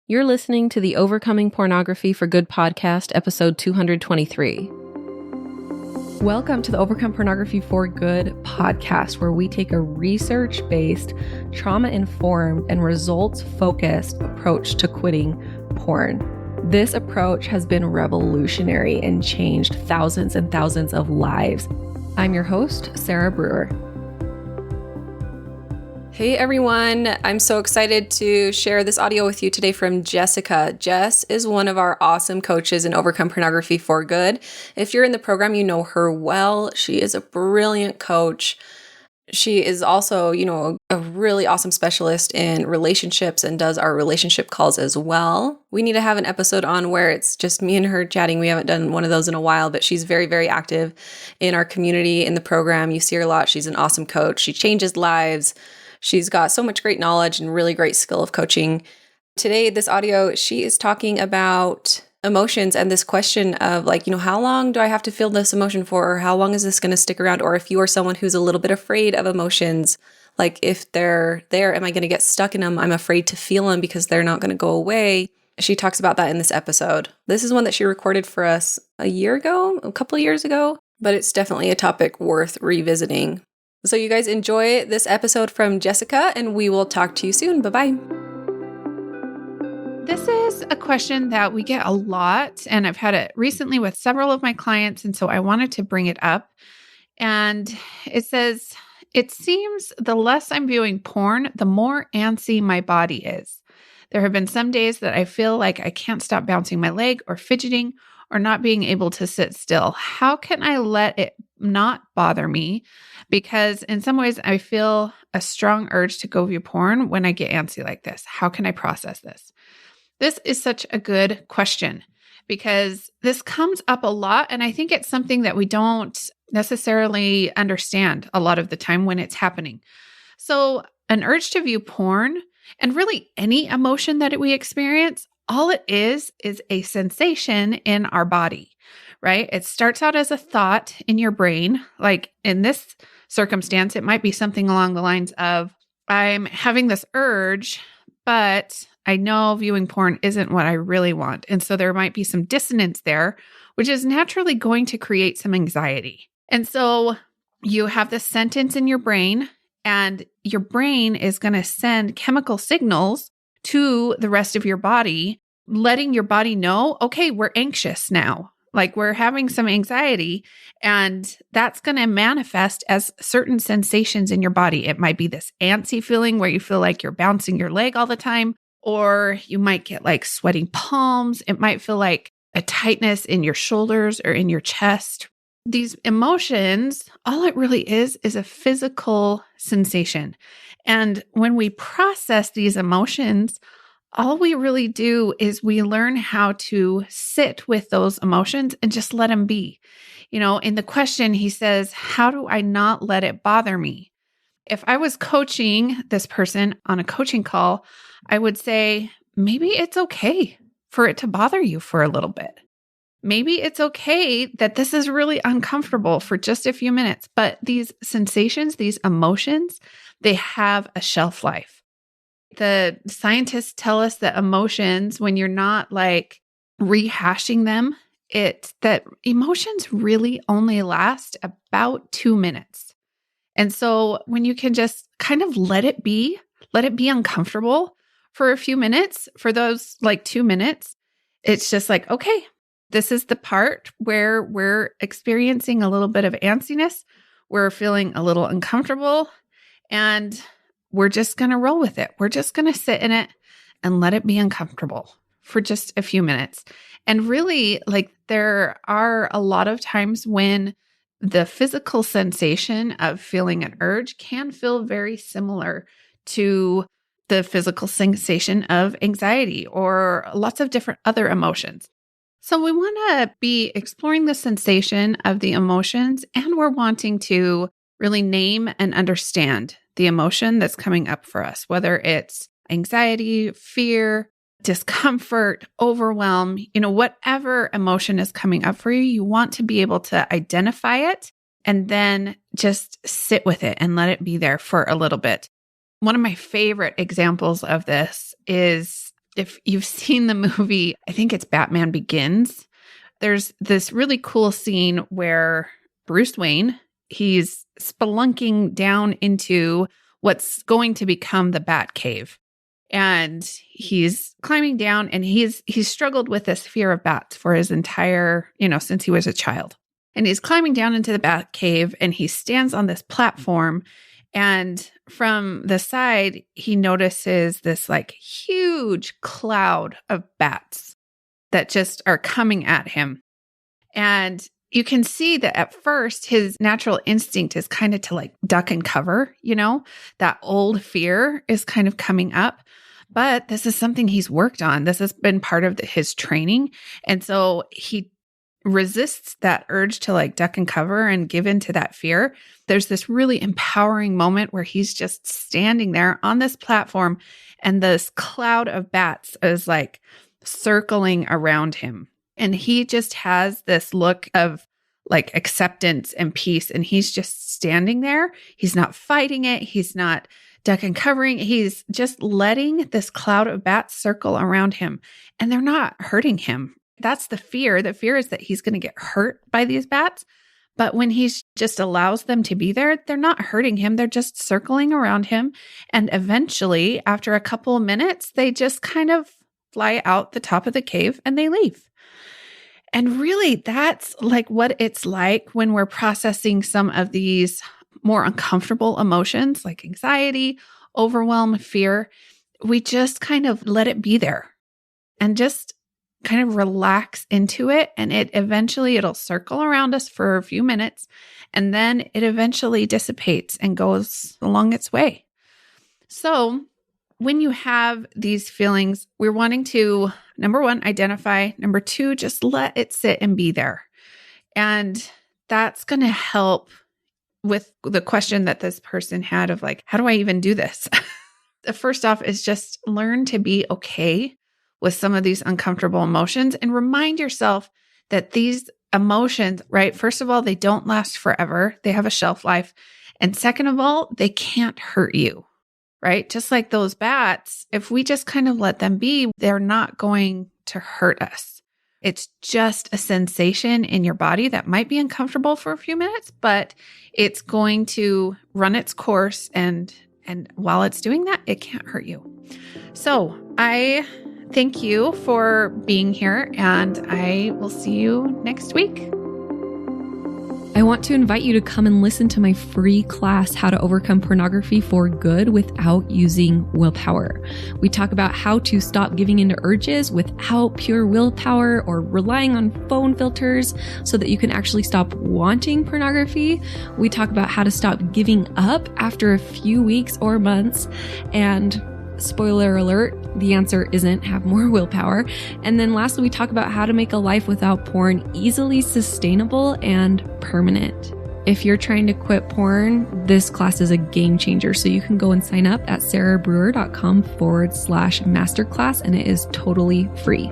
You're listening to the Overcoming Pornography for Good podcast, episode 223. Welcome to the Overcome Pornography for Good podcast, where we take a research-based, trauma-informed, and results-focused approach to quitting porn. This approach has been revolutionary and changed thousands and thousands of lives. I'm your host, Sarah Brewer. Hey everyone, I'm so excited to share this audio with you today from Jessica. Jess is one of our awesome coaches in Overcome Pornography for Good. If you're in the program, you know her well. She is a brilliant coach. She is also, a really awesome specialist in relationships and does our relationship calls as well. We need to have an episode on where it's just me and her chatting. We haven't done one of those in a while, but she's very, very active in our community, in the program. You see her a lot. She's an awesome coach. She changes lives. She's got so much great knowledge and really great skill of coaching. Today, this audio, she is talking about emotions and this question of how long do I have to feel this emotion for? Or how long is this going to stick around? Or if you are someone who's a little bit afraid of emotions, like if they're there, am I going to get stuck in them? I'm afraid to feel them because they're not going to go away. She talks about that in this episode. This is one that she recorded for us a couple of years ago, but it's definitely a topic worth revisiting. So you guys enjoy this episode from Jessica, and we will talk to you soon. Bye-bye. This is a question that we get a lot, and I've had it recently with several of my clients, and so I wanted to bring it up. And it says, it seems the less I'm viewing porn, the more antsy my body is. There have been some days that I feel like I can't stop bouncing my leg or fidgeting or not being able to sit still. How can I let it not bother me? Because in some ways I feel a strong urge to go view porn when I get antsy like this. How can I process this? This is such a good question because this comes up a lot. And I think it's something that we don't necessarily understand a lot of the time when it's happening. So an urge to view porn and really any emotion that we experience, all it is a sensation in our body, right? It starts out as a thought in your brain. Like in this circumstance, it might be something along the lines of, I'm having this urge, but I know viewing porn isn't what I really want. And so there might be some dissonance there, which is naturally going to create some anxiety. And so you have this sentence in your brain, and your brain is going to send chemical signals to the rest of your body, letting your body know, okay, we're anxious now. Like we're having some anxiety, and that's going to manifest as certain sensations in your body. It might be this antsy feeling where you feel like you're bouncing your leg all the time, or you might get like sweating palms. It might feel like a tightness in your shoulders or in your chest. These emotions, all it really is a physical sensation. And when we process these emotions, all we really do is we learn how to sit with those emotions and just let them be. In the question, he says, how do I not let it bother me? If I was coaching this person on a coaching call, I would say, maybe it's okay for it to bother you for a little bit. Maybe it's okay that this is really uncomfortable for just a few minutes, but these sensations, these emotions, they have a shelf life. The scientists tell us that emotions, when you're not like rehashing them, that emotions really only last about 2 minutes. And so when you can just kind of let it be uncomfortable for a few minutes, for those like 2 minutes, it's just like, okay, this is the part where we're experiencing a little bit of antsiness. We're feeling a little uncomfortable, and we're just going to roll with it. We're just going to sit in it and let it be uncomfortable for just a few minutes. And really, there are a lot of times when the physical sensation of feeling an urge can feel very similar to the physical sensation of anxiety or lots of different other emotions. So we want to be exploring the sensation of the emotions, and we're wanting to really name and understand the emotion that's coming up for us, whether it's anxiety, fear, discomfort, overwhelm, whatever emotion is coming up for you, you want to be able to identify it and then just sit with it and let it be there for a little bit. One of my favorite examples of this is If you've seen the movie, I think it's Batman Begins, there's this really cool scene where Bruce Wayne, he's spelunking down into what's going to become the Batcave. And he's climbing down, and he's struggled with this fear of bats for his entire, since he was a child. And he's climbing down into the Batcave, and he stands on this platform. And from the side, he notices this like huge cloud of bats that just are coming at him. And you can see that at first his natural instinct is kind of to like duck and cover, that old fear is kind of coming up. But this is something he's worked on. This has been part of his training. And so he resists that urge to like duck and cover and give in to that fear. There's this really empowering moment where he's just standing there on this platform, and this cloud of bats is like circling around him. And he just has this look of like acceptance and peace. And he's just standing there. He's not fighting it. He's not duck and covering. He's just letting this cloud of bats circle around him, and they're not hurting him. That's the fear. The fear is that he's going to get hurt by these bats. But when he just allows them to be there, they're not hurting him. They're just circling around him. And eventually, after a couple of minutes, they just kind of fly out the top of the cave and they leave. And really, that's like what it's like when we're processing some of these more uncomfortable emotions like anxiety, overwhelm, fear. We just kind of let it be there and just kind of relax into it. And it'll circle around us for a few minutes, and then it eventually dissipates and goes along its way. So when you have these feelings, we're wanting to, number one, identify. Number two, just let it sit and be there. And that's going to help with the question that this person had of like, how do I even do this? The first off is just learn to be okay with some of these uncomfortable emotions, and remind yourself that these emotions, right? First of all, they don't last forever. They have a shelf life. And second of all, they can't hurt you, right? Just like those bats, if we just kind of let them be, they're not going to hurt us. It's just a sensation in your body that might be uncomfortable for a few minutes, but it's going to run its course. And while it's doing that, it can't hurt you. So I thank you for being here, and I will see you next week. I want to invite you to come and listen to my free class, How to Overcome Pornography for Good Without Using Willpower. We talk about how to stop giving into urges without pure willpower or relying on phone filters so that you can actually stop wanting pornography. We talk about how to stop giving up after a few weeks or months, and spoiler alert, the answer isn't have more willpower. And then lastly, we talk about how to make a life without porn easily sustainable and permanent. If you're trying to quit porn, this class is a game changer. So you can go and sign up at sarahbrewer.com/masterclass, and it is totally free.